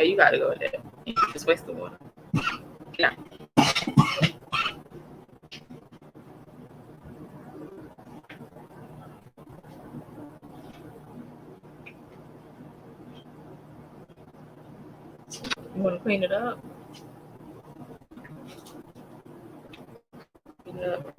Okay, you gotta go with that. You just waste the water. Yeah. You want to clean it up? Clean it up.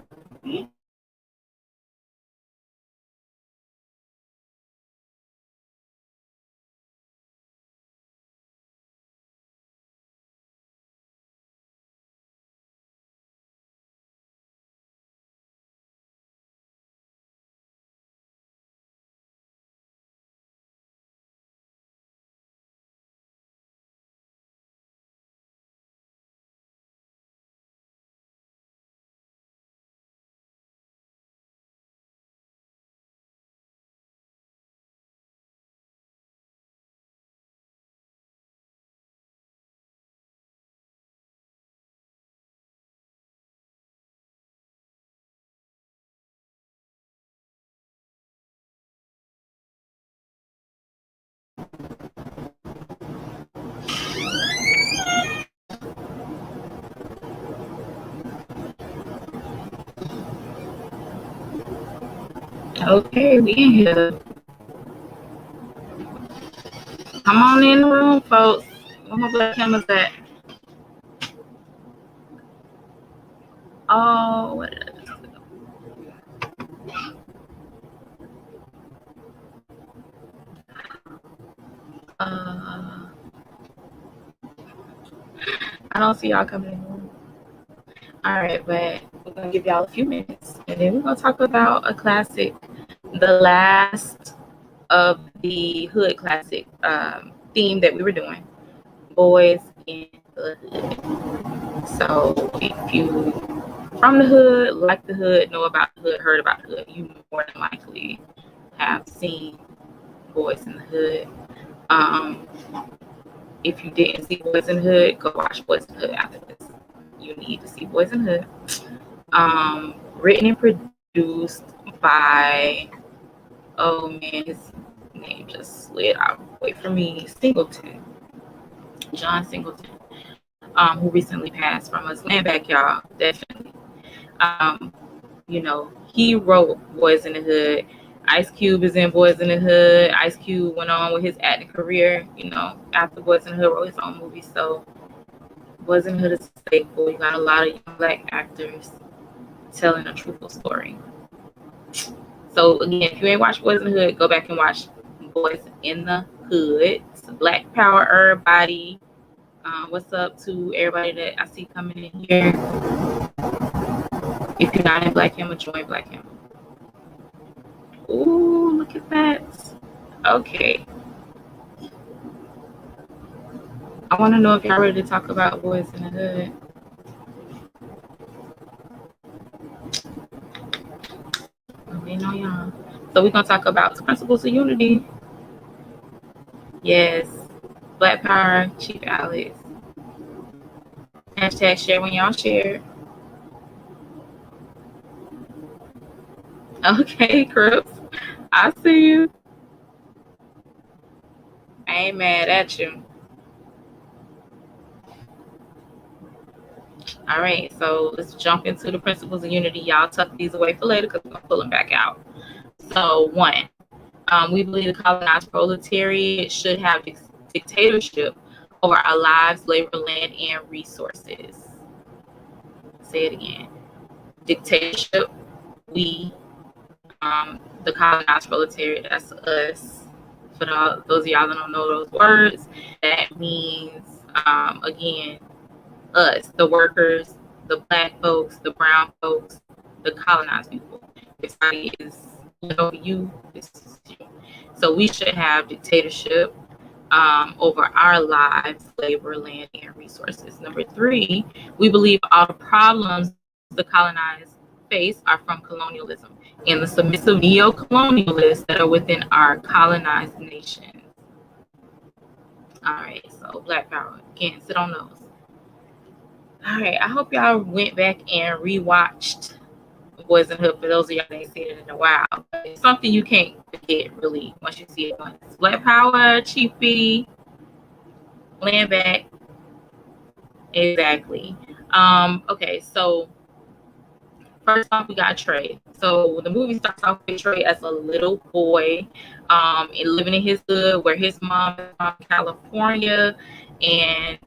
Okay, we in here. Come on in the room, folks. Where my black cameras at? Oh, what is it? I don't see y'all coming in the room. All right, but we're gonna give y'all a few minutes, and then we're gonna talk about a classic, the last of the Hood classic theme that we were doing, Boyz N the Hood. So if you from the hood, like the hood, know about the hood, heard about the hood, you more than likely have seen Boyz N the Hood. If you didn't see Boyz N the Hood, go watch Boyz N the Hood after this. You need to see Boyz N the Hood. Written and produced by, oh man, his name just slid out away from me, Singleton, John Singleton, who recently passed from us. Land back, y'all, definitely. You know, he wrote Boyz N the Hood. Ice Cube is in Boyz N the Hood. Ice Cube went on with his acting career, you know, after Boyz N the Hood wrote his own movie. So Boyz N the Hood is a staple. You got a lot of young black actors telling a truthful story. So again, if you ain't watched Boyz N the Hood, go back and watch Boyz N the Hood. It's Black Power, everybody. What's up to everybody that I see coming in here? If you're not in Black Hammer, join Black Hammer. Ooh, look at that. Okay. I want to know if y'all ready to talk about Boyz N the Hood. Okay, no, y'all. So we're going to talk about the principles of unity. Yes. Black Power, Chief Alex. Hashtag share when y'all share. Okay, Crooks. I see you. I ain't mad at you. All right, so let's jump into the principles of unity. Y'all tuck these away for later because we're going to pull them back out. So, one, we believe the colonized proletariat should have dictatorship over our lives, labor, land, and resources. Say it again. Dictatorship, we, the colonized proletariat, that's us. For those of y'all that don't know those words, that means, again, us, the workers, the black folks, the brown folks, the colonized people. This is, you, this is you. So we should have dictatorship over our lives, labor, land, and resources. Number three, we believe all the problems the colonized face are from colonialism and the submissive neocolonialists that are within our colonized nations. All right, so Black Power, again, sit on those. All right, I hope y'all went back and rewatched Boyz N the Hood. For those of y'all that ain't seen it in a while, it's something you can't forget really once you see it once. Black Power, Chiefy. land back. Exactly. Okay, so first off, we got Trey. So the movie starts off with Trey as a little boy, and living in his hood, where his mom is from California, and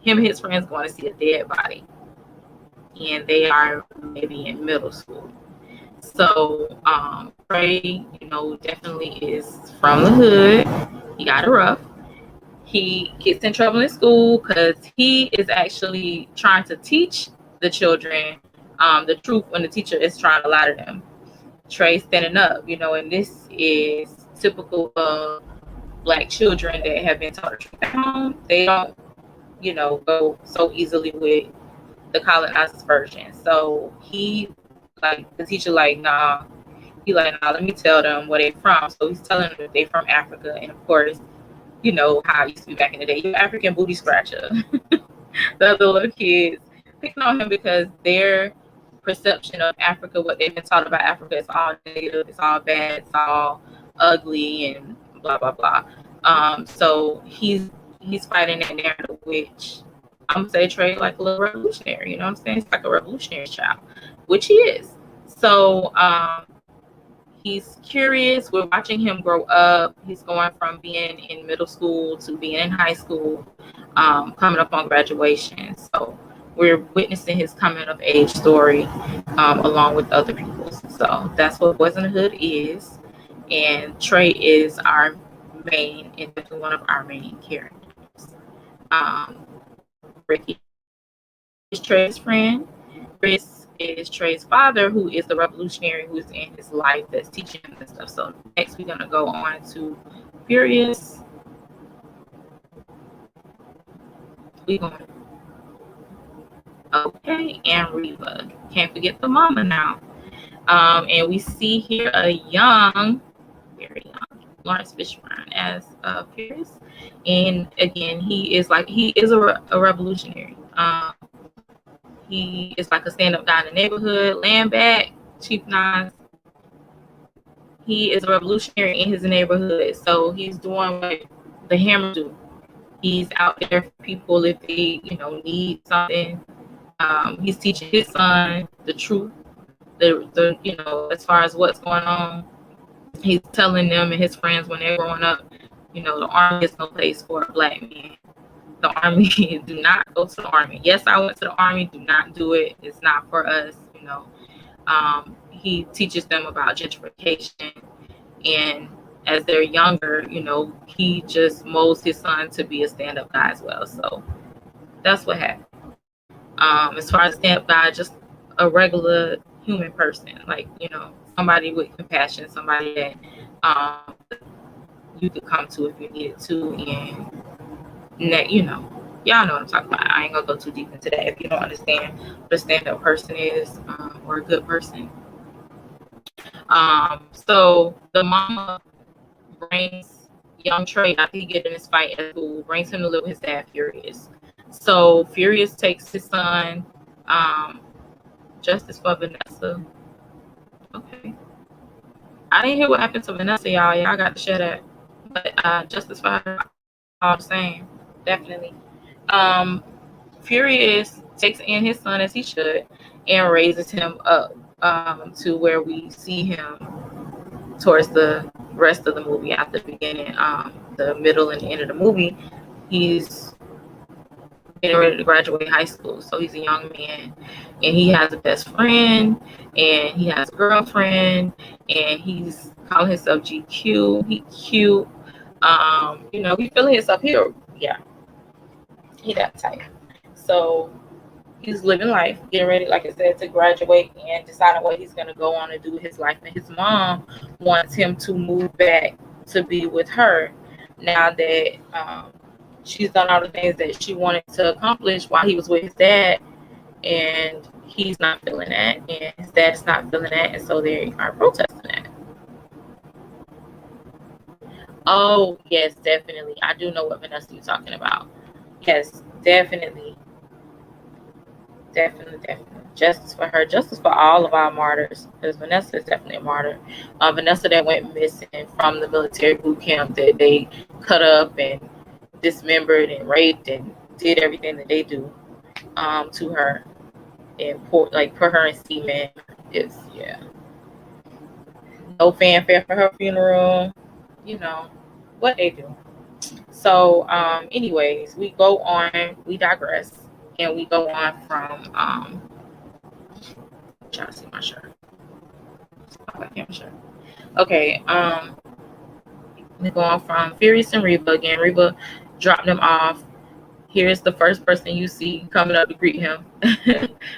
him and his friends going to see a dead body, and they are maybe in middle school. So Trey, definitely is from the hood. He got it rough. He gets in trouble in school because he is actually trying to teach the children the truth when the teacher is trying to lie to them. Trey standing up, and this is typical of Black children that have been taught the truth at home. They don't, go so easily with the colonized version. So the teacher, nah. He like, nah, let me tell them where they from. So he's telling them they from Africa, and of course, how it used to be back in the day. You're African booty scratcher. The other little kids picking on him because their perception of Africa, what they've been taught about Africa, is all negative, it's all bad, it's all ugly, and blah blah blah. So he's fighting that narrative, which I'm gonna say Trey like a little revolutionary. You know what I'm saying? It's like a revolutionary child, which he is. So he's curious. We're watching him grow up. He's going from being in middle school to being in high school, coming up on graduation. So we're witnessing his coming of age story along with other people's. So that's what Boyz N the Hood is. And Trey is our main, and definitely one of our main characters. Ricky is Trey's friend. Chris is Trey's father, who is the revolutionary who's in his life that's teaching him this stuff. So next we're gonna go on to Furious. We going okay, and Reva. Can't forget the mama now. And we see here a young, very young Lawrence Fishburne as Furious. And again, he is a revolutionary. He is like a stand-up guy in the neighborhood, land back, Chief Nas. He is a revolutionary in his neighborhood, so he's doing what the Hammer do. He's out there for people if they, need something. He's teaching his son the truth, as far as what's going on. He's telling them and his friends when they're growing up, the army is no place for a Black man. The army, do not go to the army. Yes, I went to the army. Do not do it. It's not for us. He teaches them about gentrification, and as they're younger, he just molds his son to be a stand-up guy as well. So that's what happened. As far as stand-up guy, just a regular human person, somebody with compassion, somebody that you could come to if you needed to, and y'all know what I'm talking about. I ain't gonna go too deep into that if you don't understand what a stand-up person is, or a good person. So the mama brings young Trey after he get in this fight at school, brings him to live with his dad, Furious. So Furious takes his son, justice for Vanessa. Okay. I didn't hear what happened to Vanessa, y'all. Y'all got to share that. But justice for her, all the same. Definitely. Furious takes in his son as he should and raises him up to where we see him towards the rest of the movie. After the beginning, the middle and the end of the movie, he's getting ready to graduate high school. So he's a young man, and he has a best friend, and he has a girlfriend, and he's calling himself GQ. He cute. He feeling himself here. Yeah, he that type. So he's living life, getting ready, like I said, to graduate and deciding what he's going to go on and do with his life. And his mom wants him to move back to be with her now that she's done all the things that she wanted to accomplish while he was with his dad. And he's not feeling that, and his dad's not feeling that, and so they are protesting that. Oh, yes, definitely. I do know what Vanessa you're talking about. Yes, definitely. Definitely. Justice for her. Justice for all of our martyrs. Because Vanessa is definitely a martyr. Vanessa that went missing from the military boot camp that they cut up and dismembered and raped and did everything that they do to her and put her in semen. It's no fanfare for her funeral. You know what they do. So anyways, we digress, and we go on from trying to see my shirt. Okay, we go on from Furious and Reba again. Reba dropped them off. Here's the first person you see coming up to greet him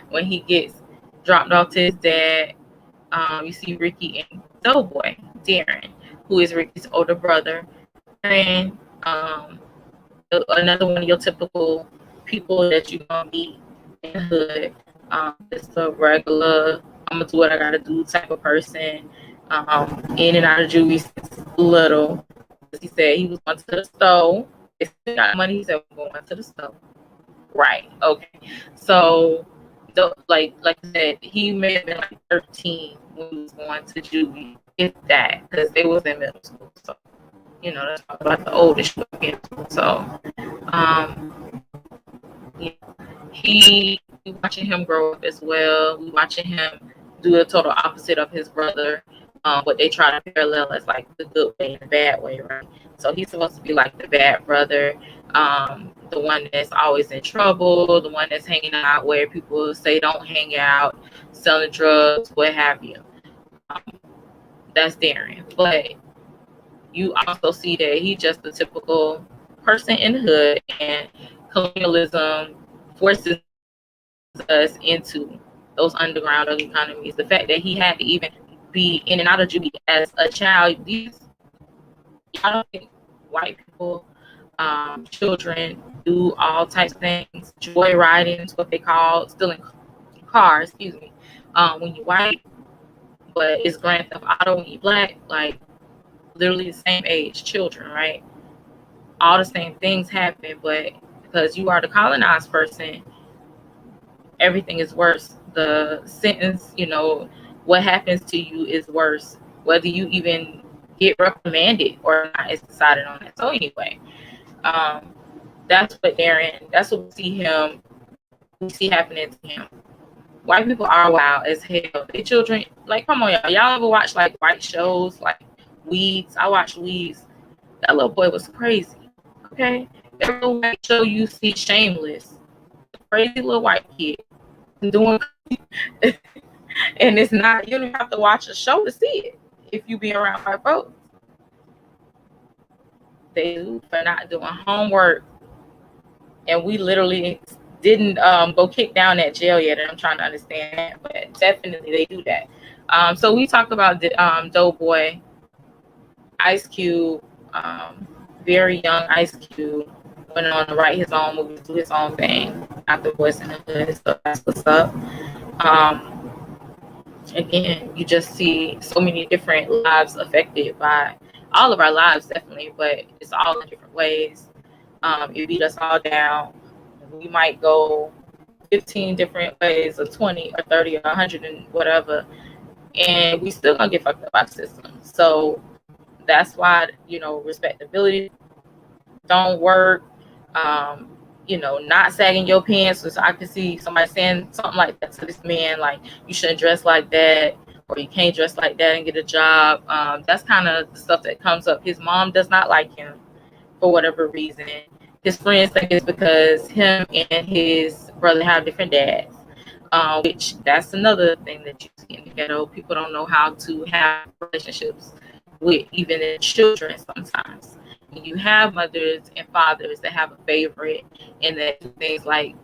when he gets dropped off to his dad. You see Ricky and Doughboy, Darren, who is Ricky's older brother. And another one of your typical people that you're going to meet in the hood. It's the regular, I'm going to do what I got to do type of person. In and out of juvie since little. He said he was going to the store. If he got money, he said, we're going to the store. Right. Okay. So, like I said, he may have been like 13 when he was going to juvie, if that, because they was in middle school. So, that's about the oldest again. So, we watching him grow up as well. We watching him do the total opposite of his brother. What they try to parallel as like the good way and the bad way, right? So he's supposed to be like the bad brother, the one that's always in trouble, the one that's hanging out where people say don't hang out, selling drugs, what have you. That's Darren. But you also see that he's just a typical person in the hood, and colonialism forces us into those underground economies. The fact that he had to even be in and out of juvie as a child, I don't think white people, children do all types of things. Joyriding is what they call stealing cars, when you white, but it's grand theft auto when you black, like literally the same age children, right? All the same things happen, but because you are the colonized person, everything is worse. The sentence, what happens to you is worse. Whether you even get reprimanded or not is decided on that. So anyway, that's what we see happening to him. White people are wild as hell. They children, like, come on, y'all. Y'all ever watch like white shows like Weeds? I watched Weeds. That little boy was crazy. Okay? Every little white show you see, Shameless. Crazy little white kid doing and it's not, you don't have to watch a show to see it if you be around white folks. They do for not doing homework, and we literally didn't go kick down that jail yet, and I'm trying to understand that, but definitely they do that. So we talked about the Doughboy, Ice Cube, very young Ice Cube went on to write his own movies, do his own thing after Boyz N the Hood, so that's what's up. Again, you just see so many different lives affected by all of our lives, definitely, but it's all in different ways. It beat us all down. We might go 15 different ways, or 20 or 30 or 100 and whatever, and we still gonna get fucked up by the system. So that's why, respectability don't work. Not sagging your pants. So I could see somebody saying something like that to this man, like, you shouldn't dress like that, or you can't dress like that and get a job. That's kind of the stuff that comes up. His mom does not like him for whatever reason. His friends think it's because him and his brother have different dads, which that's another thing that you see in the ghetto. People don't know how to have relationships with even their children sometimes. You have mothers and fathers that have a favorite and that do things like,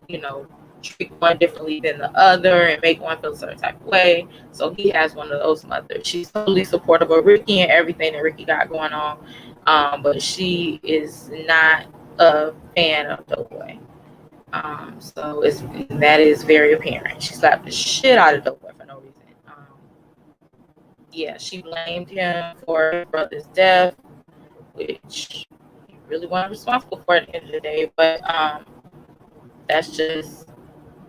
treat one differently than the other and make one feel a certain type of way. So he has one of those mothers. She's totally supportive of Ricky and everything that Ricky got going on, but she is not a fan of Doughboy. So that is very apparent. She slapped the shit out of Doughboy for no reason. She blamed him for his brother's death, which he really wasn't responsible for at the end of the day, but that's just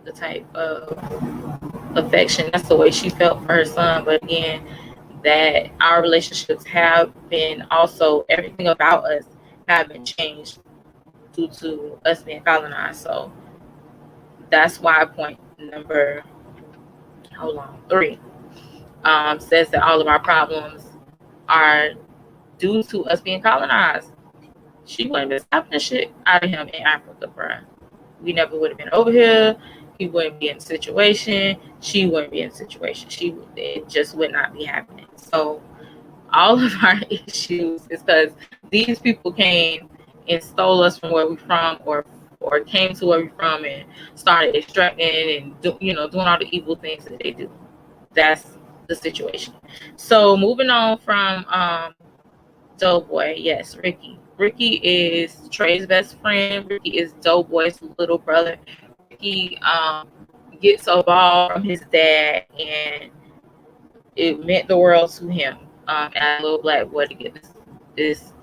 the type of affection. That's the way she felt for her son. But again, that our relationships have been also, everything about us have been changed due to us being colonized. So that's why point number 3 says that all of our problems are due to us being colonized. She wouldn't be stopping the shit out of him in Africa, bruh. We never would have been over here. He wouldn't be in the situation. She wouldn't be in the situation. It just would not be happening. So all of our issues is because these people came and stole us from where we're from, or came to where we're from and started extracting and doing all the evil things that they do. That's the situation. So moving on from Doughboy, yes, Ricky. Ricky is Trey's best friend. Ricky is Doughboy's little brother. Ricky gets a ball from his dad, and it meant the world to him. As a little black boy to get this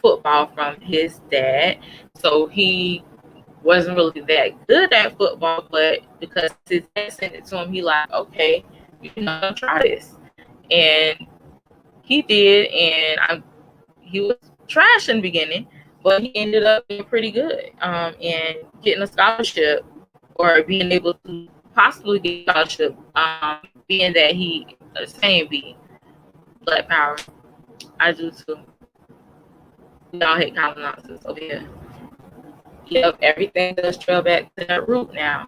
football from his dad. So he wasn't really that good at football, but because his dad sent it to him, he like, okay, try this. And he did, and he was trash in the beginning, but he ended up being pretty good and getting a scholarship, or being able to possibly get a scholarship, being that he saying be Black Power. I do too. We all hate colonizers over here. Yep, everything does trail back to that root now.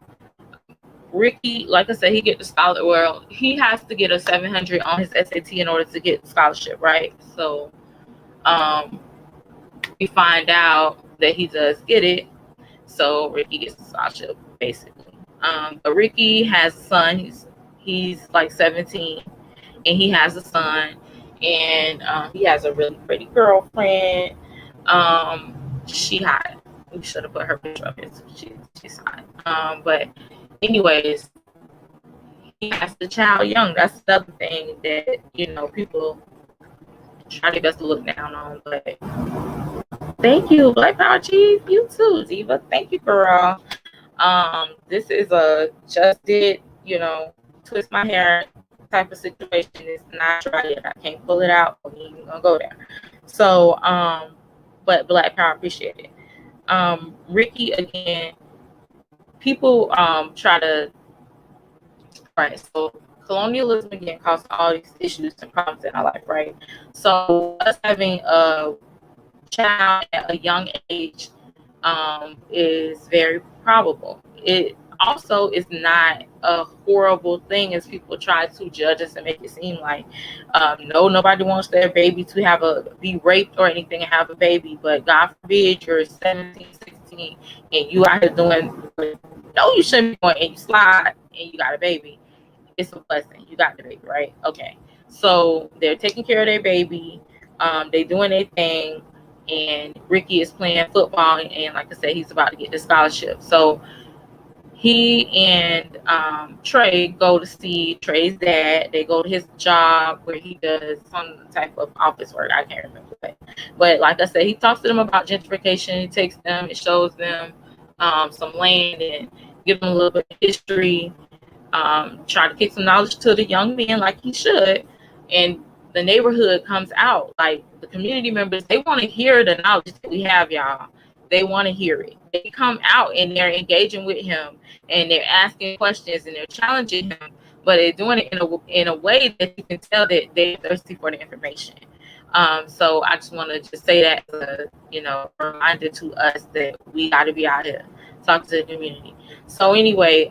Ricky, like I said, he get the scholarship. Well, he has to get a 700 on his SAT in order to get the scholarship, right? So we find out that he does get it. So Ricky gets the scholarship, basically. But Ricky has a son. He's like 17, and he has a son, and he has a really pretty girlfriend. She hot. We should have put her picture up here. She's hot. But anyways, he has the child young. That's another thing that people try their best to look down on. But thank you, Black Power Chief. You too, Diva. Thank you, girl. This is a just did twist my hair type of situation. It's not dry yet. I can't pull it out. I'm even gonna go there. So but Black Power, appreciate it. Ricky, again, people try to, right, so colonialism again caused all these issues and problems in our life, right? So us having a child at a young age is very probable. It also is not a horrible thing as people try to judge us and make it seem like. No, nobody wants their baby to be raped or anything and have a baby, but God forbid you're 17, 16 and you out here doing no, you shouldn't be doing, and you slide and you got a baby. It's a blessing. You got the baby, right? Okay. So they're taking care of their baby. They doing their thing, and Ricky is playing football, and like I said, he's about to get the scholarship. So he and Trey go to see Trey's dad. They go to his job where he does some type of office work. I can't remember. But like I said, he talks to them about gentrification. He takes them, it shows them some land and give them a little bit of history. Try to kick some knowledge to the young men like he should. And the neighborhood comes out. Like the community members, they want to hear the knowledge that we have, y'all. They want to hear it. They come out and they're engaging with him and they're asking questions and they're challenging him, but they're doing it in a way that you can tell that they're thirsty for the information. So I just want to just say that as a reminder to us that we got to be out here talking to the community. So anyway,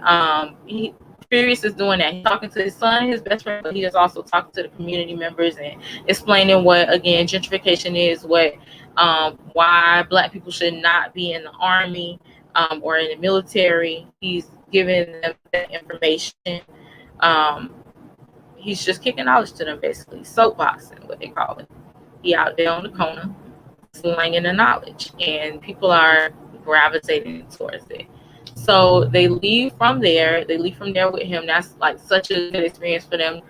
Furious is doing that. He's talking to his son, his best friend, but he is also talking to the community members and explaining what, again, gentrification is, why Black people should not be in the army or in the military. He's giving them that information. He's just kicking knowledge to them, basically. Soapboxing, what they call it. He out there on the corner slinging the knowledge, and people are gravitating towards it. So they leave from there. They leave from there with him. That's like such a good experience for them.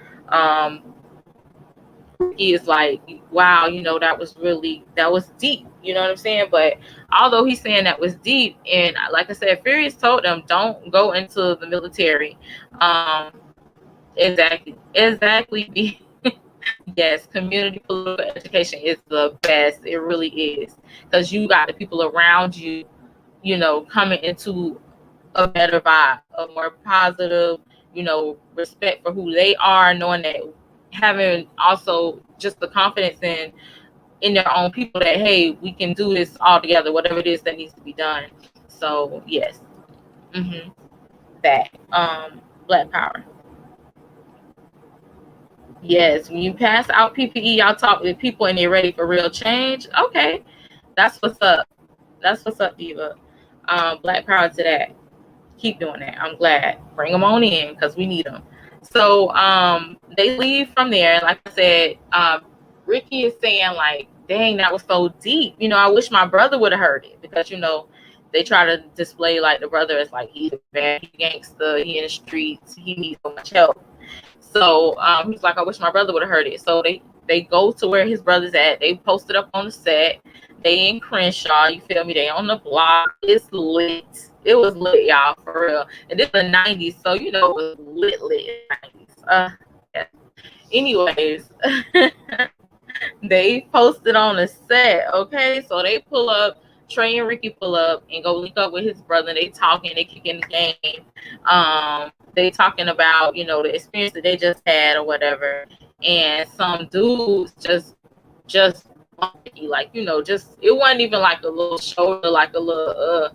He is like, wow, that was deep. You know what I'm saying? But although he's saying that was deep, and like I said, Furious told them, don't go into the military. Exactly. Yes, community political education is the best. It really is, because you got the people around you coming into a better vibe, a more positive, respect for who they are, knowing that, having also just the confidence in their own people that, hey, we can do this all together, whatever it is that needs to be done. So yes, that Black Power. Yes, when you pass out PPE, y'all talk with people and they're ready for real change. Okay, that's what's up. That's what's up, Diva. Black Power to that. Keep doing that. I'm glad. Bring them on in because we need them. So they leave from there. Like I said, Ricky is saying like, dang, that was so deep. I wish my brother would have heard it because, they try to display like the brother is like, he's a bad gangster, he in the streets, he needs so much help. So he's like, I wish my brother would have heard it. So they go to where his brother's at. They posted up on the set. They in Crenshaw, you feel me? They on the block. It's lit. It was lit, y'all, for real. And this is the 90s, so it was lit in the 90s. Yeah. Anyways, they posted on the set, okay? So they pull up, Trey and Ricky pull up and go link up with his brother. They talking, they kicking the game. They talking about, the experience that they just had or whatever. And some dudes just like, just, it wasn't even like a little shoulder, like a little,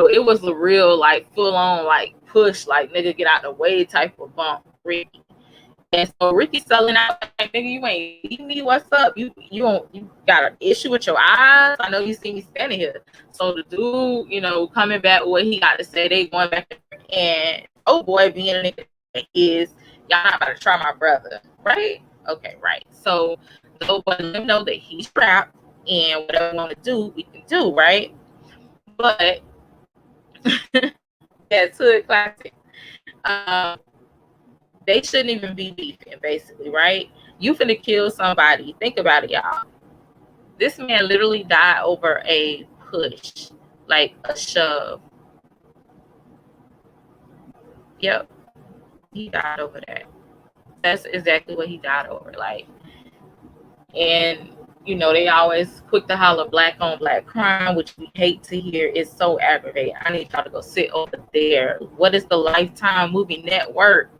it was a real, like, full on, like, push, like, nigga, get out the way type of bump, Ricky. And so Ricky's selling out, like, nigga, you ain't eating me, what's up? You got an issue with your eyes? I know you see me standing here. So the dude, coming back with what he got to say, they going back and, oh boy, being a nigga is, y'all not about to try my brother, right? Okay, right. So the boy let him know that he's trapped and whatever we want to do, we can do, right? But that's Hood classic. They shouldn't even be beefing, basically, right? You finna kill somebody. Think about it, y'all. This man literally died over a push, like a shove. Yep, he died over that. That's exactly what he died over, like. And they always quick to holler black on black crime, which we hate to hear. It's so aggravating. I need y'all to go sit over there. What is the Lifetime movie network?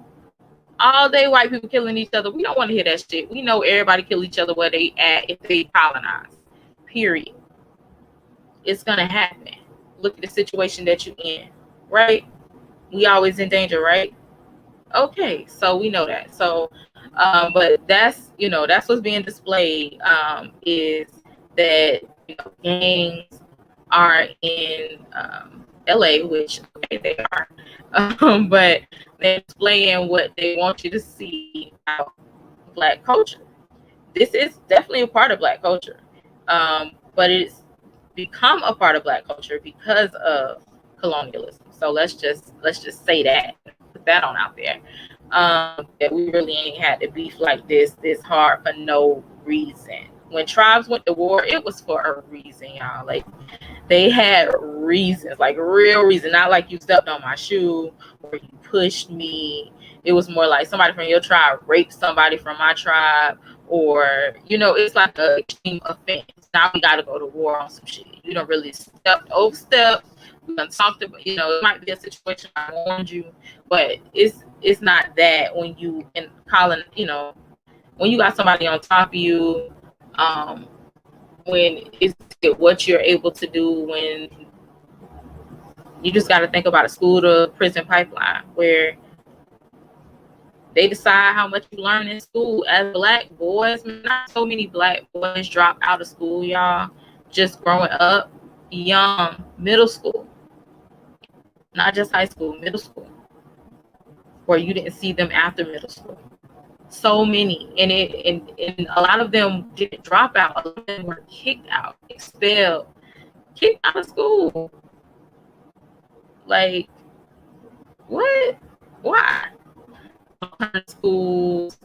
All day white people killing each other. We don't want to hear that shit. We know everybody kill each other where they at if they colonize. Period. It's gonna happen. Look at the situation that you're in, right? We always in danger, right? Okay, so we know that. So but that's what's being displayed, is that gangs are in LA, which okay, they are, but they're displaying what they want you to see about Black culture. This is definitely a part of Black culture, but it's become a part of Black culture because of colonialism. So let's just say that, put that on out there. That we really ain't had to beef like this hard for no reason. When tribes went to war, it was for a reason, y'all. Like, they had reasons, like real reason, not like you stepped on my shoe or you pushed me. It was more like somebody from your tribe raped somebody from my tribe, or it's like an extreme offense. Now we got to go to war on some shit. You don't really overstep. We done talked about, it might be a situation I warned you, but it's not that when you in calling, when you got somebody on top of you, when it's what you're able to do, when you just got to think about a school to prison pipeline where they decide how much you learn in school as Black boys. Not so many Black boys drop out of school, y'all, just growing up young, middle school. Not just high school, middle school, where you didn't see them after middle school. So many, and a lot of them didn't drop out. A lot of them were kicked out, expelled, kicked out of school. Like, what? Why? Schools,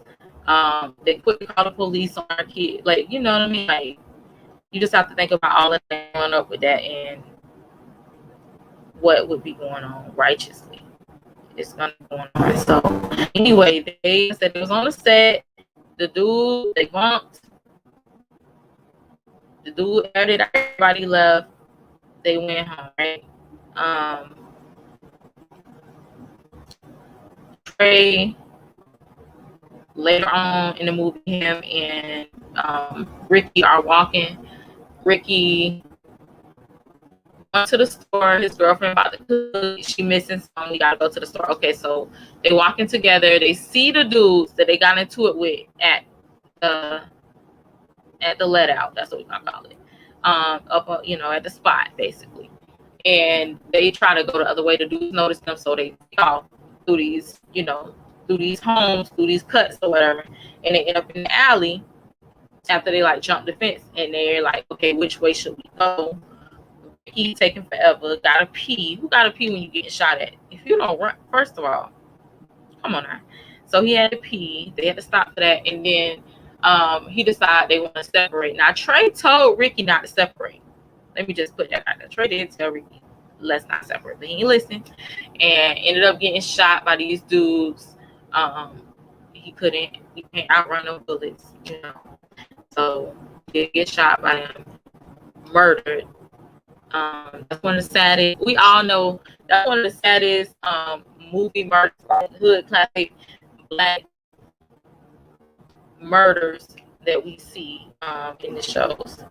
they quickly call the police on our kid. Like, you know what I mean? Like, you just have to think about all of that going up with that and what would be going on righteously. It's gonna be going on. So anyway, they said it was on the set. The dude, they bumped. The dude edited, everybody left. they went home, right? Trey, later on in the movie, him and Ricky are walking. Ricky went to the store. His girlfriend about to cook. She missing something. We gotta go to the store. Okay, so they walking together. They see the dudes that they got into it with at the let out. That's what we're gonna call it. Up, at the spot basically. And they try to go the other way. The dudes notice them, so they off through these, through these homes, through these cuts or whatever, and they end up in the alley after they like jump the fence, and they're like, okay, which way should we go? He's taking forever. Gotta pee. Who gotta pee when you get shot at? If you don't run, first of all, come on now. So he had to pee. They had to stop for that, and then he decided they want to separate. Now Trey told Ricky not to separate. Let me just put that out there. Trey did tell Ricky, let's not separate, but he didn't listen, and ended up getting shot by these dudes. He can't outrun those bullets, So he did get shot by them, murdered. That's one of the saddest. We all know that's one of the saddest movie murders, hood classic black murders that we see in the shows.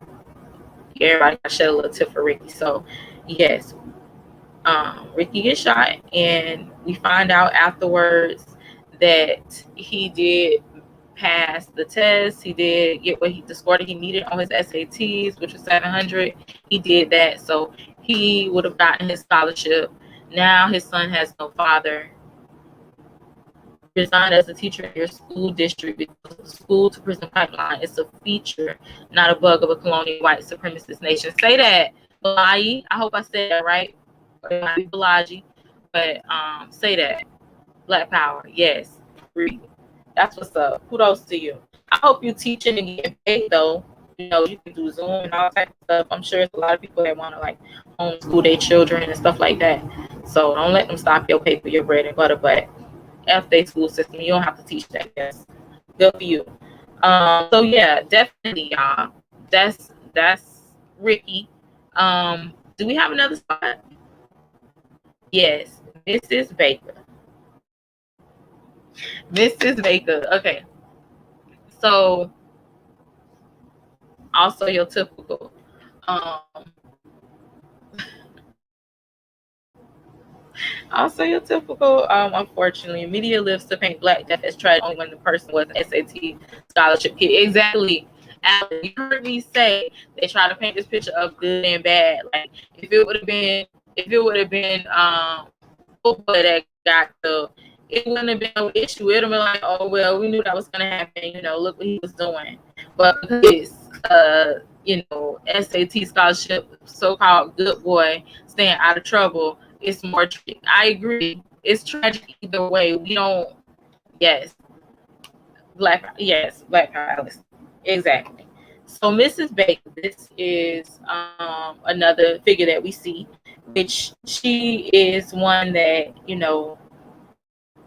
Everybody got shed a little tip for Ricky. So yes, Ricky gets shot, and we find out afterwards that he did pass the test. He did get the score that he needed on his SATs, which was 700. He did that, so he would have gotten his scholarship. Now his son has no father. Resigned as a teacher in your school district because the school to prison pipeline is a feature, not a bug of a colonial white supremacist nation. Say that, Balaji. I hope I said that right. It might be Balaji, but say that. Black power, yes. Read. That's what's up. Kudos to you. I hope you teaching and getting paid though. You can do Zoom and all types of stuff. I'm sure there's a lot of people that want to like homeschool their children and stuff like that. So don't let them stop your pay for your bread and butter. But F their school system, you don't have to teach that. Yes, good for you. So yeah, definitely, y'all. That's Ricky. Do we have another spot? Yes, Mrs. Baker. Mrs. Baker. Okay. So also your typical unfortunately, media lives to paint Black death as tragic only when the person was an SAT scholarship kid. Exactly. Alex, you heard me say they try to paint this picture of good and bad. Like if it would have been football that got killed, it wouldn't have been no issue. It'd have been like, oh well, we knew that was gonna happen, look what he was doing. But because SAT scholarship, so-called good boy, staying out of trouble, it's more tragic. I agree. It's tragic either way. We don't. Yes, Black power. Exactly. So Mrs. Baker, this is another figure that we see, which she is one that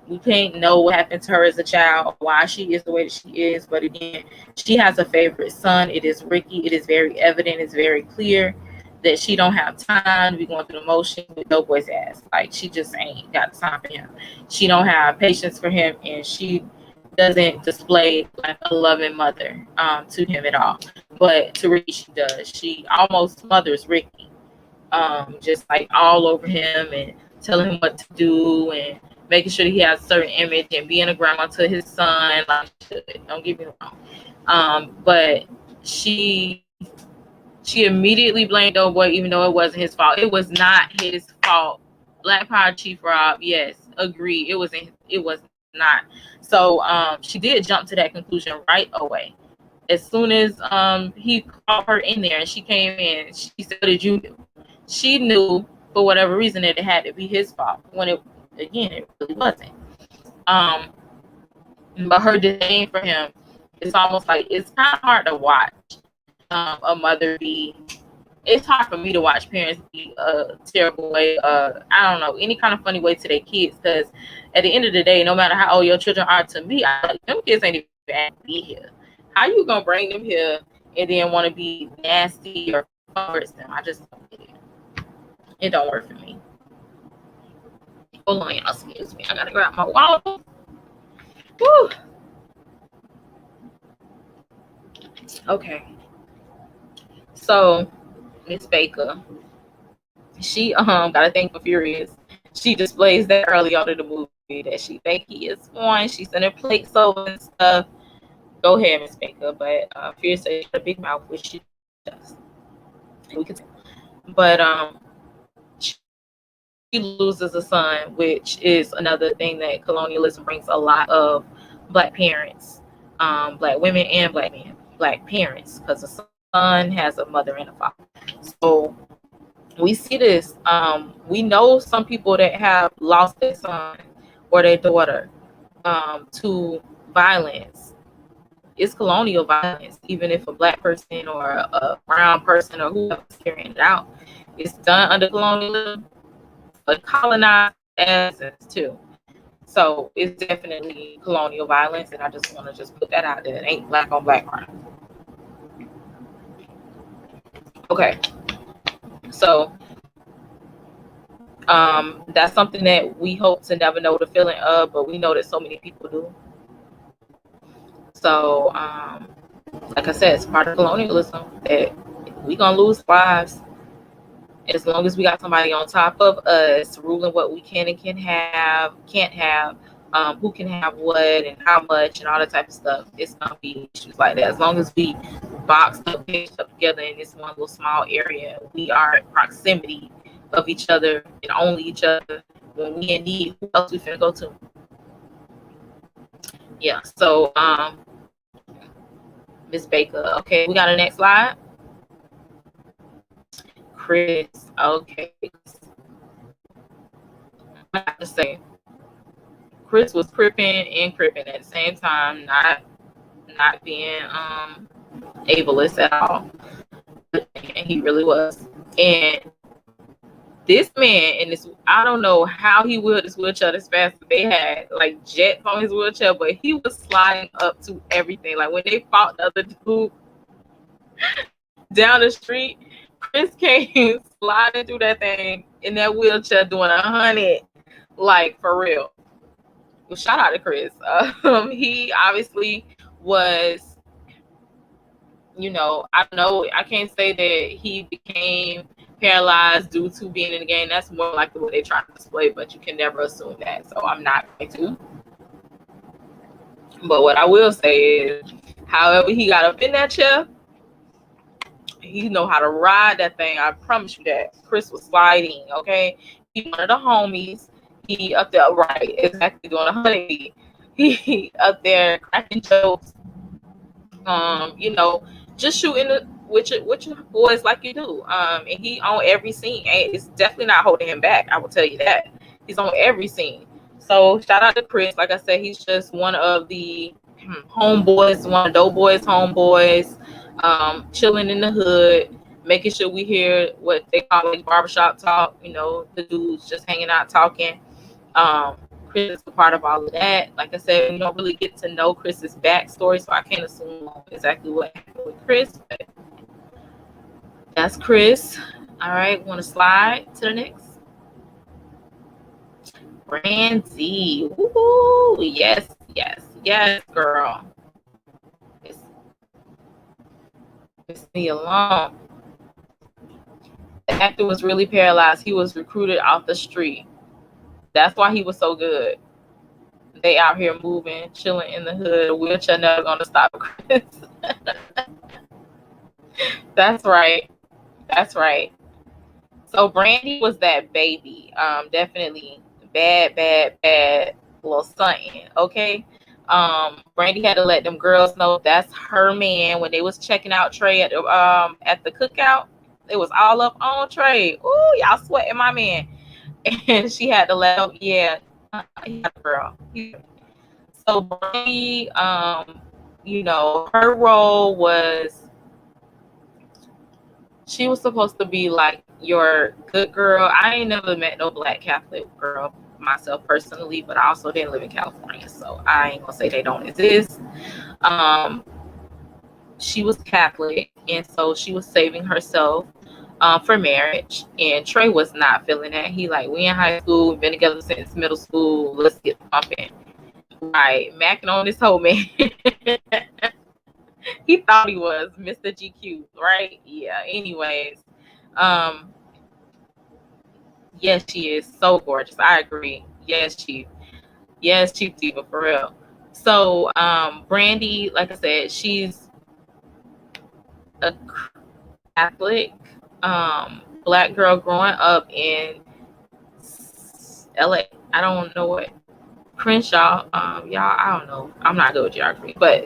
we can't know what happened to her as a child, why she is the way that she is. But again, she has a favorite son. It is Ricky. It is very evident. It's very clear that she don't have time to be going through the motion with no boy's ass. Like she just ain't got time for him. She don't have patience for him, and she doesn't display like a loving mother to him at all. But to Ricky, she does. She almost mothers Ricky, just like all over him and telling him what to do and making sure that he has a certain image and being a grandma to his son. Like, don't get me wrong. But she immediately blamed old boy, even though it wasn't his fault. It was not his fault. Black Power Chief Rob, yes, agree. It was not. So she did jump to that conclusion right away. As soon as he called her in there and she came in, she said, "What did you do?" She knew for whatever reason that it had to be his fault when it really wasn't. But her disdain for him, it's almost like it's kind of hard to watch a mother be. It's hard for me to watch parents be a terrible way. I don't know, any kind of funny way to their kids, because at the end of the day, no matter how old your children are, to me, them kids ain't even asked to be here. How you gonna bring them here and then want to be nasty or towards them? I just don't get it. It don't work for me. Hold on, y'all. Excuse me. I gotta grab my wallet. Woo. Okay. So Miss Baker, she got a thing for Furious. She displays that early on in the movie that she think he is one. She's sending plates over and stuff. Go ahead, Miss Baker. But Furious says she got a big mouth, which she does. We can, but she loses a son, which is another thing that colonialism brings a lot of Black parents, Black women and Black men, Black parents, because a son has a mother and a father. So we see this. We know some people that have lost their son or their daughter to violence. It's colonial violence, even if a Black person or a brown person or whoever's carrying it out. It's done under colonialism, but colonized essence too. So it's definitely colonial violence, and I just want to just put that out there. It ain't Black on Black crime. Okay, so that's something that we hope to never know the feeling of, but we know that so many people do. So, like I said, it's part of colonialism that we gonna lose lives as long as we got somebody on top of us ruling what we can and can't have, who can have what and how much and all that type of stuff. It's gonna be issues like that. As long as we boxed up, pinched up together in this one little small area, we are in proximity of each other and only each other. When we in need, who else we finna go to? Yeah. So, Miss Baker. Okay, we got a next slide. Chris. Okay. I have to say, Chris was cripping and cripping at the same time, not being ableist at all. And he really was. And this man in this, I don't know how he wheeled his wheelchair as fast as they had like jets on his wheelchair, but he was sliding up to everything. Like when they fought the other dude down the street, Chris came sliding through that thing in that wheelchair doing 100, like for real. Well, shout out to Chris. He obviously was, I can't say that he became paralyzed due to being in the game. That's more like the way they try to display, but you can never assume that. So I'm not going to. But what I will say is, however he got up in that chair, he know how to ride that thing. I promise you that. Chris was sliding, okay? He one of the homies. He up there, right, exactly, doing 100. He up there cracking jokes, just shooting with your boys like you do. And he on every scene. And it's definitely not holding him back. I will tell you that. He's on every scene. So shout out to Chris. Like I said, he's just one of the homeboys, one of Doughboys homeboys, chilling in the hood, making sure we hear what they call like barbershop talk. The dudes just hanging out talking. Chris is a part of all of that. Like I said, we don't really get to know Chris's backstory, so I can't assume exactly what happened with Chris. But that's Chris. All right, want to slide to the next? Brandy. Woo! Yes, girl. It's me alone. The actor was really paralyzed. He was recruited off the street. That's why he was so good. They out here moving, chilling in the hood. A wheelchair never gonna stop Chris. That's right. So Brandy was that baby. Definitely bad little something. Okay. Brandy had to let them girls know that's her man. When they was checking out Trey at the cookout, it was all up on Trey. Ooh, y'all sweating my man. And she had to let him, girl. So Brandy, her role was, she was supposed to be like your good girl. I ain't never met no Black Catholic girl myself personally, but I also didn't live in California, so I ain't gonna say they don't exist. She was Catholic, and so she was saving herself for marriage. And Trey was not feeling that. He like, we in high school, we've been together since middle school, let's get pumping. Right, macking on this whole man. He thought he was Mr. GQ, right? Yeah. Anyways, yes, she is so gorgeous. I agree. Yes, Chief. Yes, Chief Diva, for real. So, Brandy, like I said, she's a Catholic black girl growing up in LA. I don't know what Crenshaw, y'all, I don't know. I'm not good with geography, but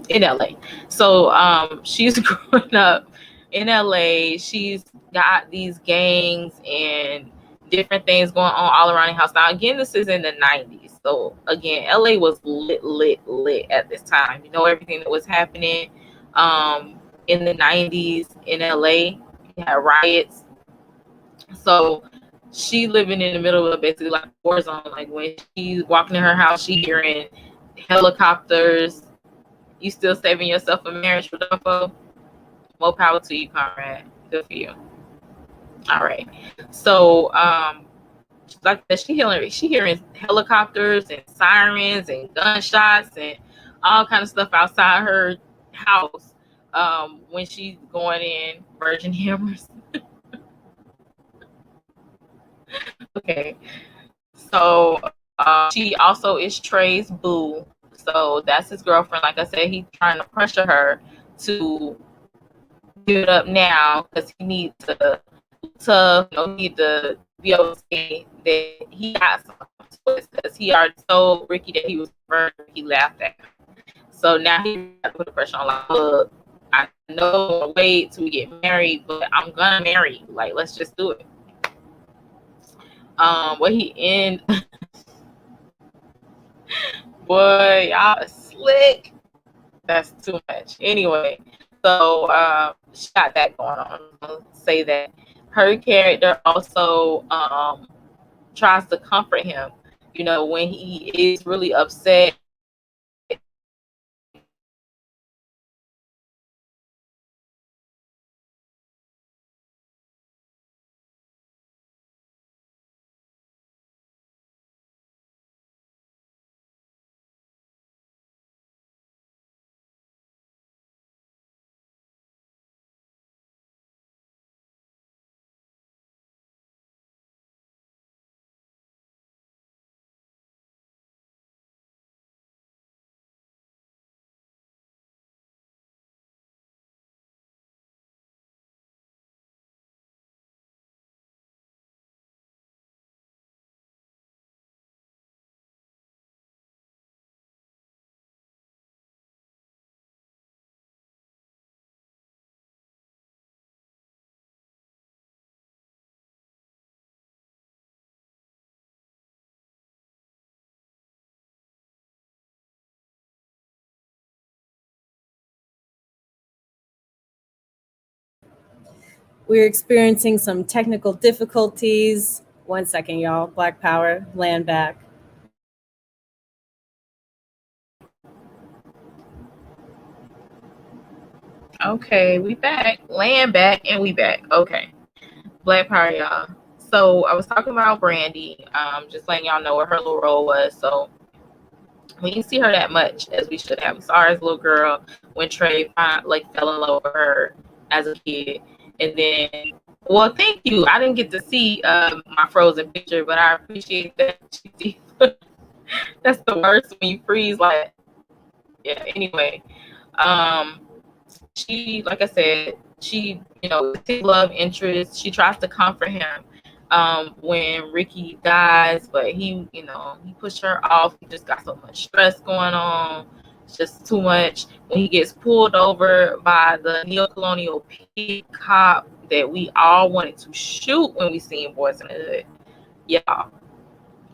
in LA. So she's growing up in LA. She's got these gangs and different things going on all around the house. Now, again, this is in the 90s. So again, LA was lit at this time. You know, everything that was happening in the 90s in LA. You had riots. So she living in the middle of basically like a war zone. Like when she's walking in her house, she hearing helicopters. You still saving yourself a marriage for Duffo? More power to you, Conrad. Good for you. All right. So, like that, she hearing helicopters and sirens and gunshots and all kind of stuff outside her house when she's going in Virgin Hammers. Okay. So she also is Trey's boo. So that's his girlfriend. Like I said, he's trying to pressure her to give it up now because he needs to tough, need to be able to say that he got some because he already told Ricky that he was burned. He laughed at him. So now he got to put the pressure on. Like, look, I know I'm wait till we get married, but I'm gonna marry you. Like, let's just do it. What he in? Boy, y'all slick. That's too much. Anyway, so she got that going on. I'll say that her character also tries to comfort him. You know, when he is really upset. We're experiencing some technical difficulties. 1 second, y'all. Black Power, land back. Okay, we back. Land back and we back. Okay. Black Power, y'all. So I was talking about Brandy, just letting y'all know what her little role was. So we didn't see her that much as we should have. We saw her as a little girl when Trey fell in love with her as a kid. And then, well, thank you. I didn't get to see my frozen picture, but I appreciate that. That's the worst when you freeze. Like, yeah. Anyway, she, like I said, she, his love interest. She tries to comfort him when Ricky dies, but he pushed her off. He just got so much stress going on. It's just too much. When he gets pulled over by the neocolonial pig cop that we all wanted to shoot when we seen Boyz N the Hood. Y'all,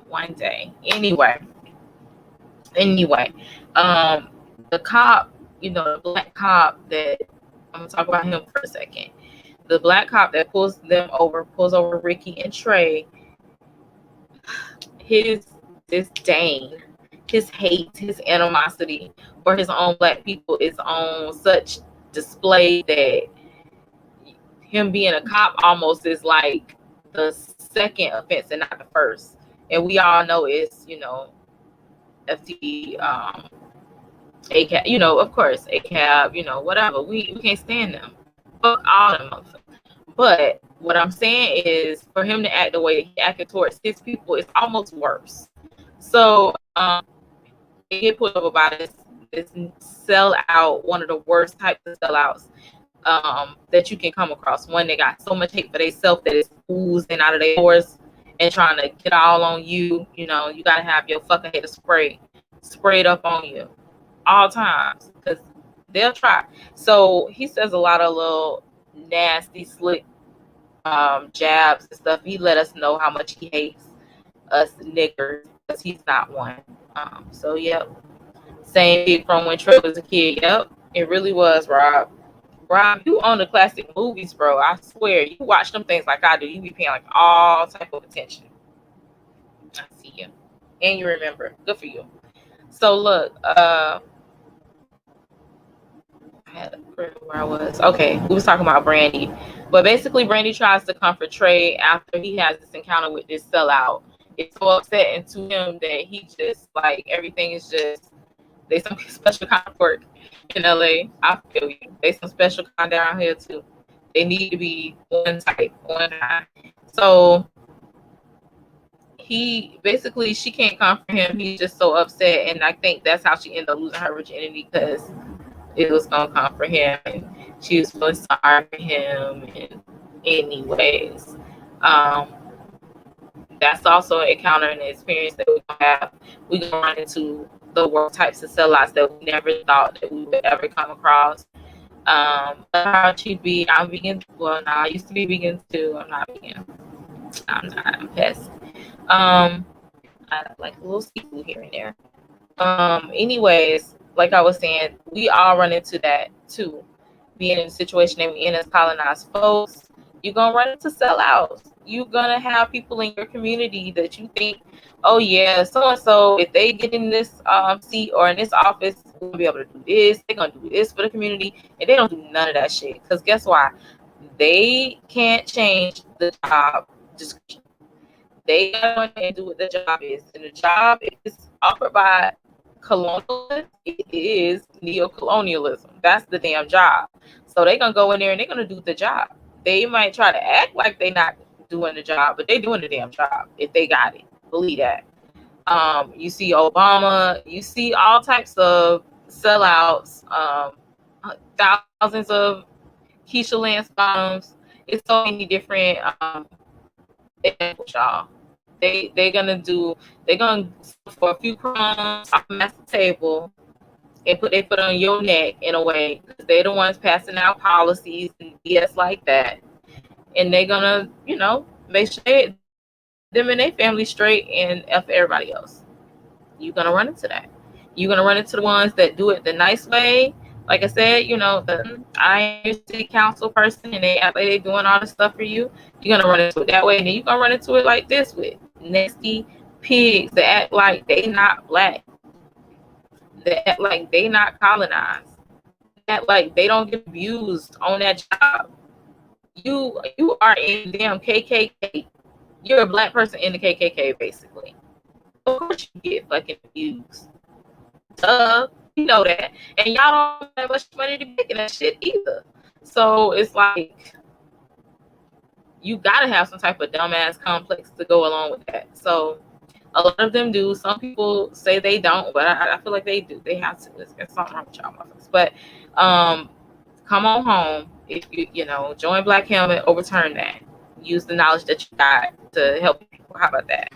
one day. Anyway, the cop, the black cop that I'm gonna talk about him for a second. The black cop that pulls over Ricky and Trey, his disdain, his hate, his animosity for his own black people is on such display that him being a cop almost is like the second offense and not the first. And we all know it's, you know, FTE, ACAB, you know, of course, ACAB, you know, whatever. We can't stand them. Fuck all them motherfuckers. But what I'm saying is, for him to act the way he acted towards his people, it's almost worse. So they get put over by this sellout, one of the worst types of sellouts that you can come across. One, they got so much hate for themselves that it's oozing out of their pores and trying to get all on you. You know, you gotta have your fucking hater sprayed up on you all times, because they'll try. So he says a lot of little nasty, slick jabs and stuff. He let us know how much he hates us niggers, because he's not one. So yep, same thing from when Trey was a kid. Yep, it really was, Rob. Rob, you own the classic movies, bro. I swear, you watch them things like I do. You be paying like all type of attention. I see you, and you remember. Good for you. So look, I had to remember where I was. Okay, we was talking about Brandy, but basically Brandy tries to comfort Trey after he has this encounter with this sellout. It's so upsetting to him that he just like everything is just they some special kind of work in LA. I feel you. They some special kind down here too. They need to be one type, one eye. So he basically she can't comfort him. He's just so upset, and I think that's how she ended up losing her virginity, because it was gonna comfort him, and she was feeling sorry for him. And anyways, that's also an encounter and an experience that we're gonna have. We're gonna run into the worst types of sellouts that we never thought that we would ever come across. How she'd be, I'm vegan. Well, no, I used to be vegan too. I'm not vegan. I'm not. I'm pissed. I like a little seafood here and there. Anyways, like I was saying, we all run into that too. Being in a situation that we in as colonized folks, you're gonna run into sellouts. You're gonna have people in your community that you think, oh yeah, so and so, if they get in this seat or in this office, we'll be able to do this. They're gonna do this for the community, and they don't do none of that shit. Because guess why? They can't change the job description. They gotta go in there and do what the job is, and the job is offered by colonialism. It is neocolonialism. That's the damn job. So they're gonna go in there and they're gonna do the job. They might try to act like they're not doing the job, but they're doing the damn job if they got it. Believe that. You see Obama, you see all types of sellouts, thousands of Keisha Lance bottoms. It's so many different examples, y'all. They're gonna for a few crumbs off the table and put their foot on your neck in a way, because they're the ones passing out policies and BS like that. And they're gonna, you know, make sure them and their family straight and F everybody else. You're gonna run into that. You're gonna run into the ones that do it the nice way. Like I said, you know, I am a city council person and they act like they're doing all this stuff for you. You're gonna run into it that way, and then you're gonna run into it like this with nasty pigs that act like they not black, that act like they not colonized, that act like they don't get abused on that job. You are in the damn KKK. You're a black person in the KKK, basically. Of course you get fucking abused. You know that. And y'all don't have much money to be making that shit either. So it's like, you gotta have some type of dumbass complex to go along with that. So a lot of them do. Some people say they don't, but I feel like they do. They have to. There's something wrong with y'all motherfuckers. But come on home. If you know, join Black Helmet, overturn that. Use the knowledge that you got to help people. How about that?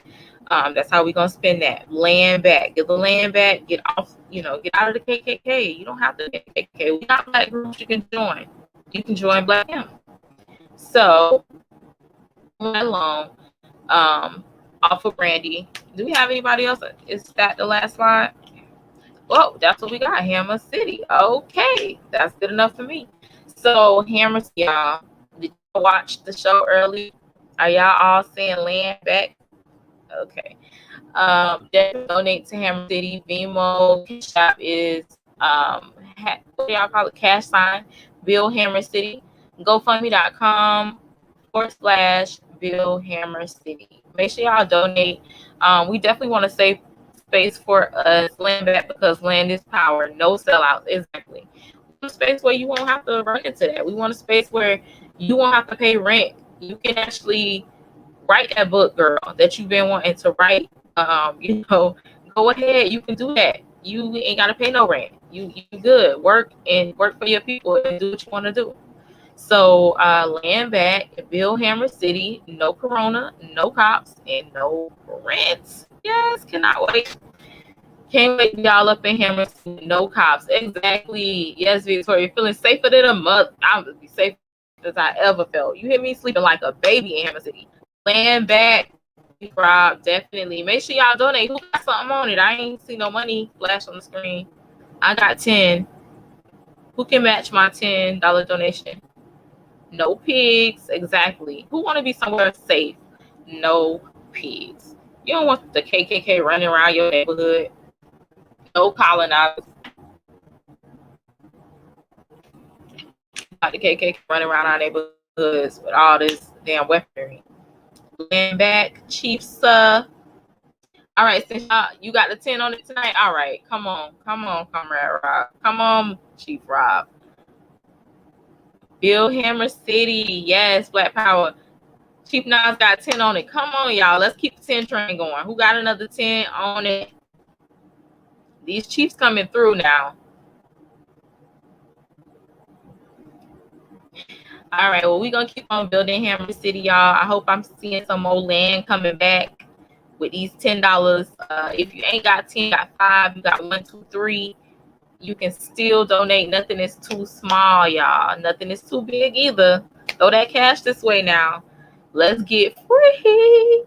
That's how we're gonna spend that. Land back. Get the land back. Get off, you know, get out of the KKK. You don't have to get KKK. We got black groups you can join. You can join Black Helmet. So along, off of Brandy. Do we have anybody else? Is that the last slide? Well, that's what we got. Hammer City. Okay, that's good enough for me. So Hammer, y'all, did you watch the show early? Are y'all all saying land back? Okay. Definitely donate to Hammer City. Venmo, CashApp is what do y'all call it? Cash sign. BuildHammerCity. GoFundMe.com/BuildHammerCity. Make sure y'all donate. We definitely want to save space for us, land back, because land is power. No sellouts. Exactly. We want a space where you won't have to run into that. We want a space where you won't have to pay rent. You can actually write that book, girl, that you've been wanting to write. Go ahead. You can do that. You ain't gotta pay no rent. You good. Work for your people and do what you want to do. So land back, build Hammer City, no corona, no cops, and no rent. Yes, cannot wait. Can't wait to y'all up in Hammer City, no cops. Exactly. Yes, Victoria, feeling safer than a mother. I'm gonna be safe as I ever felt. You hear me? Sleeping like a baby in Hammer City. Land back, Rob, definitely. Make sure y'all donate. Who got something on it? I ain't see no money flash on the screen. I got 10. Who can match my $10 donation? No pigs. Exactly. Who want to be somewhere safe? No pigs. You don't want the KKK running around your neighborhood. No colonizers. Like the KKK running around our neighborhoods with all this damn weaponry. Land back, Chief All right, since you got the 10 on it tonight. All right, come on, Comrade Rob. Come on, Chief Rob. Build Hammer City. Yes, Black Power. Chief Nas got 10 on it. Come on, y'all. Let's keep the 10 train going. Who got another 10 on it? These Chiefs coming through now. All right, well, we're going to keep on building Hammer City, y'all. I hope I'm seeing some more land coming back with these $10. If you ain't got 10, you got 5, you got 1, 2, 3, you can still donate. Nothing is too small, y'all. Nothing is too big either. Throw that cash this way now. Let's get free.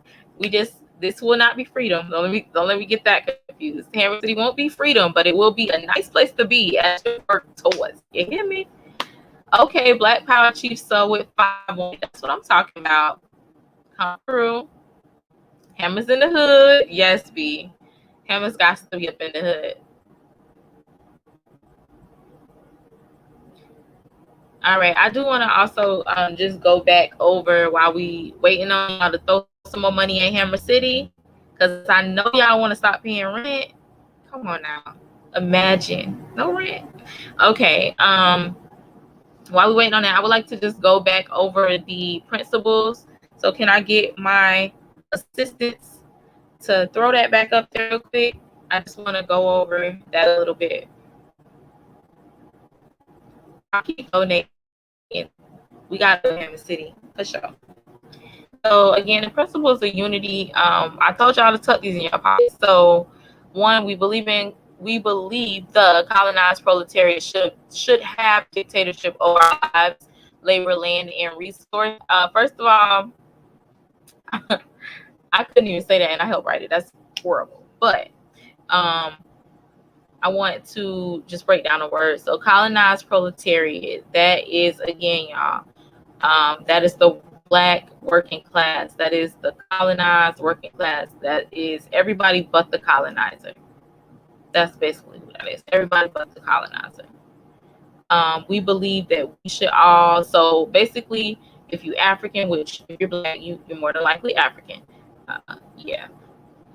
This will not be freedom. Don't let me get that confused. Hammer City won't be freedom, but it will be a nice place to be as you work towards. You hear me? Okay, Black Power Chief, so with 5 on it. That's what I'm talking about. Come through. Hammer's in the hood. Yes, B. Hammer's got to be up in the hood. All right, I do want to also just go back over while we waiting on y'all to throw some more money in Hammer City, because I know y'all want to stop paying rent. Come on now. Imagine. No rent. Okay. While we waiting on that, I would like to just go back over the principles. So can I get my assistants to throw that back up there real quick? I just want to go over that a little bit. I'll keep donating. We got to Hammer City for sure. So again, the principles of unity. I told y'all to tuck these in your pocket. So 1, we believe the colonized proletariat should have dictatorship over our lives, labor, land, and resource. First of all, I couldn't even say that, and I helped write it. That's horrible. But I want to just break down the words. So colonized proletariat, that is, again, y'all, that is the Black working class. That is the colonized working class. That is everybody but the colonizer. That's basically what that is. Everybody but the colonizer. We believe that we should all, so basically, if you're African, which if you're Black, you're more than likely African. Yeah.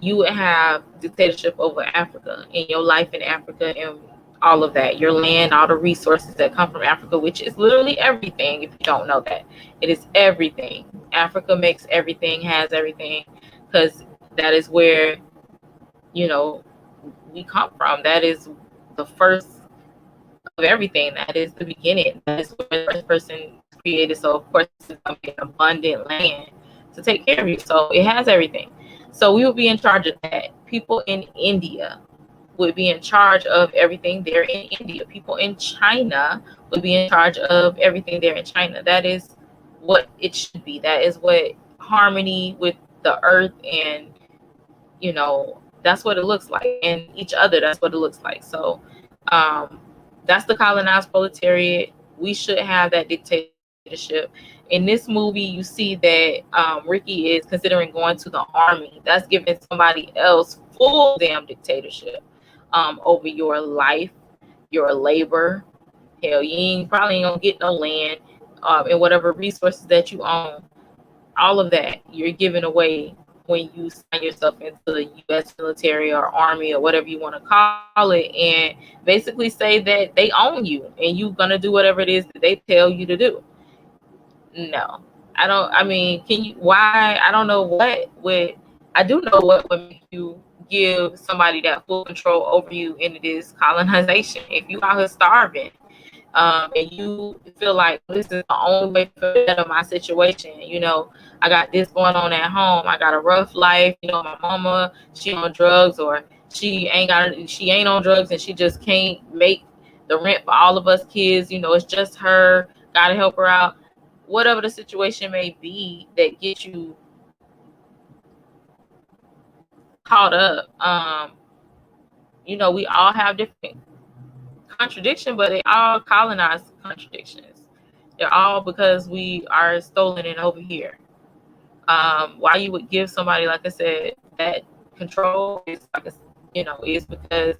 You would have dictatorship over Africa in your life in Africa and all of that, your land, all the resources that come from Africa, which is literally everything. If you don't know that, it is everything. Africa makes everything, has everything, because that is where, we come from. That is the first of everything. That is the beginning. That is where the first person created. So of course it's going to be an abundant land to take care of you. So it has everything. So we will be in charge of that. People in India would be in charge of everything there in India. People in China would be in charge of everything there in China. That is what it should be. That is what harmony with the earth and, that's what it looks like. And each other, that's what it looks like. So that's the colonized proletariat. We should have that dictatorship. In this movie, you see that Ricky is considering going to the army. That's giving somebody else full damn dictatorship over your life, your labor. Hell, you probably ain't gonna get no land. and whatever resources that you own, all of that you're giving away when you sign yourself into the U.S. military or army or whatever you want to call it, and basically say that they own you and you're gonna do whatever it is that they tell you to do. No, I don't. I mean, can you? Why? I don't know what would. I do know what would make you give somebody that full control over you into this colonization. If you out here starving, and you feel like this is the only way to better my situation. I got this going on at home. I got a rough life. My mama, she on drugs, or she ain't on drugs, and she just can't make the rent for all of us kids. It's just her. Gotta help her out. Whatever the situation may be that gets you caught up. We all have different contradiction, but they all colonized contradictions. They're all because we are stolen and over here. Why you would give somebody, like I said, that control is is because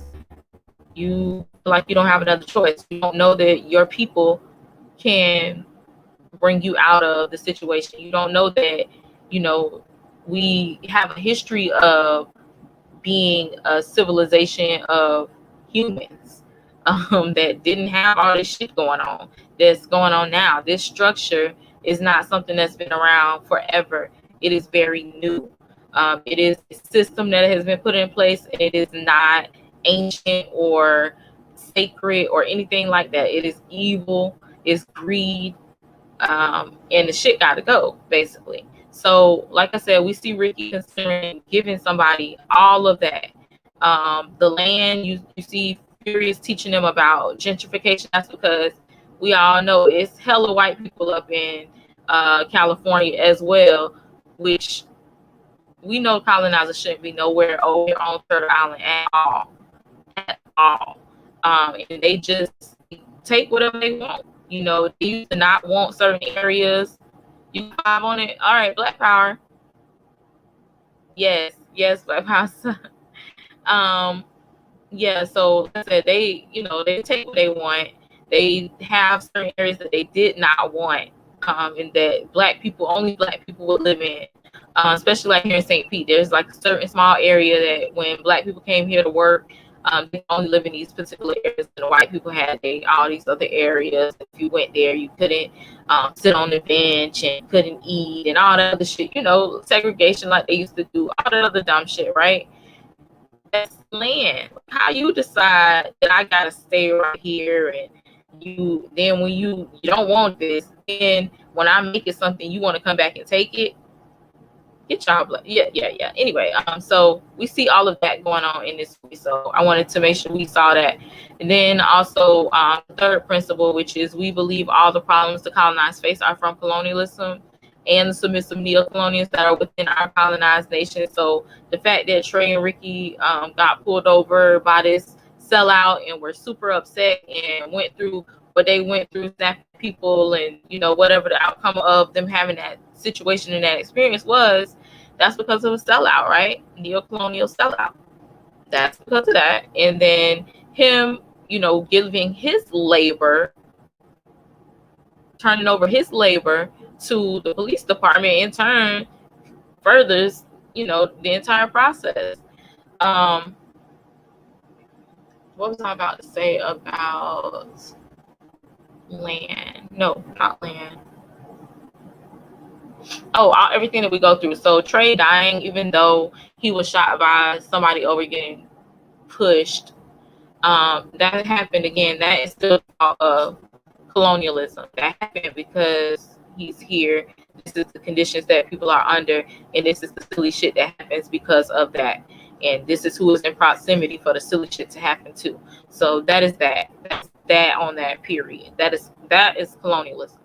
you don't have another choice. You don't know that your people can bring you out of the situation. You don't know that we have a history of being a civilization of humans that didn't have all this shit going on that's going on now. This structure is not something that's been around forever. It is very new. It is a system that has been put in place, and it is not ancient or sacred or anything like that. It is evil, it's greed, and the shit gotta go, basically. So, like I said, we see Ricky considering giving somebody all of that. The land, you see Furious teaching them about gentrification. That's because we all know it's hella white people up in California as well, which we know colonizers shouldn't be nowhere over here on Turtle Island at all. At all. And they just take whatever they want. They used to not want certain areas. You vibe on it. All right, Black Power. Yes, Black Power. Yeah, so like I said, they take what they want. They have certain areas that they did not want, and that only black people would live in. Especially like here in St. Pete, there's like a certain small area that when black people came here to work, they only live in these particular areas. And the white people had all these other areas. If you went there, you couldn't sit on the bench and couldn't eat and all that other shit. Segregation like they used to do, all that other dumb shit, right? That's land. How you decide that I gotta stay right here, and then when you don't want this, then when I make it something, you want to come back and take it. Get y'all blood. Yeah. Anyway, so we see all of that going on in this movie. So I wanted to make sure we saw that. And then also the third principle, which is we believe all the problems the colonized face are from colonialism and the submissive neocolonials that are within our colonized nation. So the fact that Trey and Ricky got pulled over by this sellout and were super upset and went through what they went through, snapping people, and whatever the outcome of them having that situation and that experience was, that's because of a sellout, right? Neocolonial sellout. That's because of that. And then him, giving his labor, turning over his labor to the police department, in turn furthers, the entire process. What was I about to say about land? No, not land. Everything that we go through. So Trey dying, even though he was shot by somebody over getting pushed, that happened again. That is still colonialism. That happened because he's here. This is the conditions that people are under, and this is the silly shit that happens because of that. And this is who is in proximity for the silly shit to happen to. So that is that. That's that on that period. That is colonialism.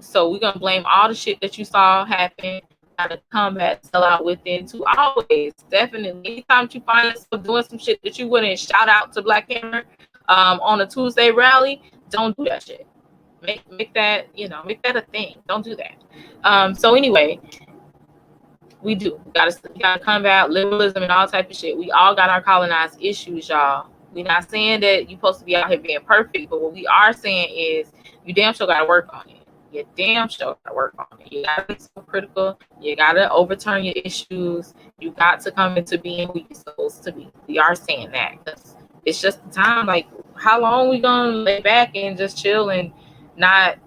So we're gonna blame all the shit that you saw happen, gotta combat sellout within to always, definitely. Anytime you find yourself doing some shit that you wouldn't shout out to Black Hammer on a Tuesday rally, don't do that shit. Make that a thing. Don't do that. So anyway, we gotta combat liberalism and all type of shit. We all got our colonized issues, y'all. We're not saying that you're supposed to be out here being perfect, but what we are saying is you damn sure got to work on it. You damn sure got to work on it. You got to be so critical. You got to overturn your issues. You got to come into being who you're supposed to be. We are saying that because it's just the time. Like, how long we going to lay back and just chill and not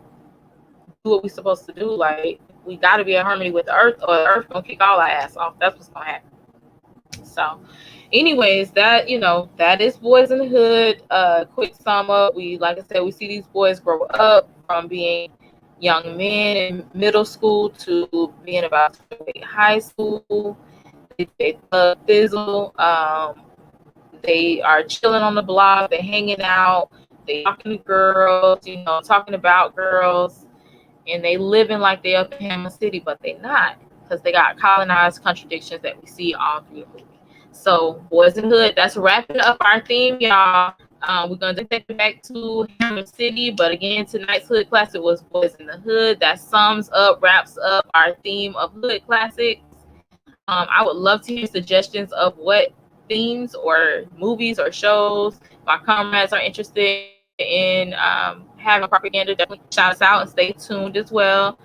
do what we're supposed to do? Like, we got to be in harmony with the earth, or the earth going to kick all our ass off. That's what's going to happen. So anyways, that, that is Boyz N the Hood. Quick sum up. Like I said, we see these boys grow up from being young men in middle school to being about to graduate high school. They fizzle. They are chilling on the block. They're hanging out. They talking to girls, talking about girls, and they living like they up in HammeRin, but they not, because they got colonized contradictions that we see all through the movie. So, Boyz N the Hood, that's wrapping up our theme, y'all. We're going to take it back to HammeRin, but again, tonight's Hood Classic was Boyz N the Hood. That wraps up our theme of Hood Classics. I would love to hear suggestions of what themes or movies or shows my comrades are interested in having Proper-Gander. Definitely shout us out and stay tuned as well.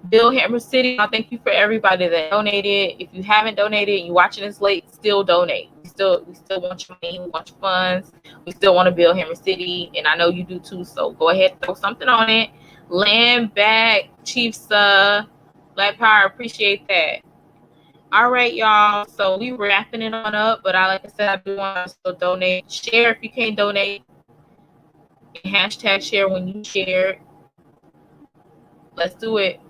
BuildHammerCity, thank you for everybody that donated. If you haven't donated, you watching this late, still donate. We still want your money, we want your funds. We still want to build HammeRin, and I know you do too. So go ahead, throw something on it. Land back, Chiefs, Black Power, appreciate that. All right, y'all. So we wrapping it on up, but like I said, I do want to still donate. Share if you can't donate. Hashtag share when you share. Let's do it.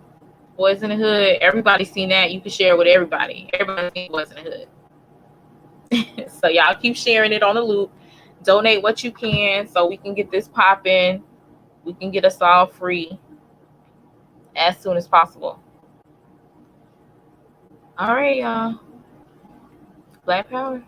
Boyz N the Hood. Everybody's seen that. You can share with everybody. Everybody's seen Boyz N the Hood. So y'all keep sharing it on the loop. Donate what you can so we can get this popping. We can get us all free as soon as possible. All right, y'all. Black Power.